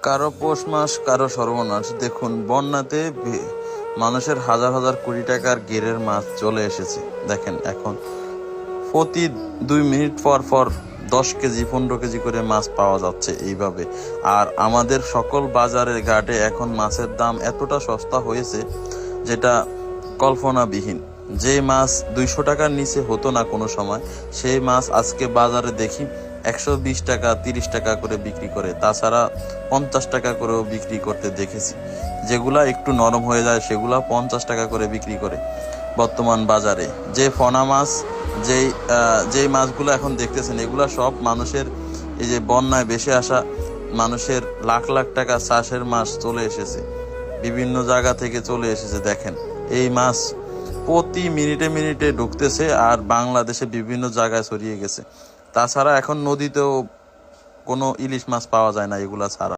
কারো পৌষ মাস, কারো সর্বনাশ। দেখুন, বন্যাতে মানুষের হাজার হাজার কোটি টাকার গেরের মাছ চলে এসেছে। দেখেন, এখন প্রতি 2 মিনিট পর পর 10 কেজি 15 কেজি করে মাছ পাওয়া যাচ্ছে এইভাবে। আর আমাদের সকল বাজারের ঘাটে এখন মাছের দাম এতটা সস্তা হয়েছে যেটা কল্পনাবিহীন। যে মাছ 200 টাকার নিচে হতো না কোনো সময়, সেই মাছ আজকে বাজারে দেখি 120 টাকা 30 টাকা করে বিক্রি করে। তাছাড়া 50 টাকা করেও বিক্রি করতে দেখেছি। যেগুলা একটু নরম হয়ে যায় সেগুলা 50 টাকা করে বিক্রি করে বর্তমান বাজারে। যে ফনা মাছ, যেই মাছগুলো এখন দেখতেছেন, এগুলা সব মানুষের এই যে বন্যায় ভেসে আসা মানুষের লাখ লাখ টাকা চাষের মাছ চলে এসেছে, বিভিন্ন জায়গা থেকে চলে এসেছে। দেখেন, এই মাছ প্রতি মিনিটে মিনিটে ঢুকতেছে আর বাংলাদেশে বিভিন্ন জায়গায় ছড়িয়ে গেছে। তাছাড়া এখন নদীতেও কোনো ইলিশ মাছ পাওয়া যায় না এগুলা ছাড়া।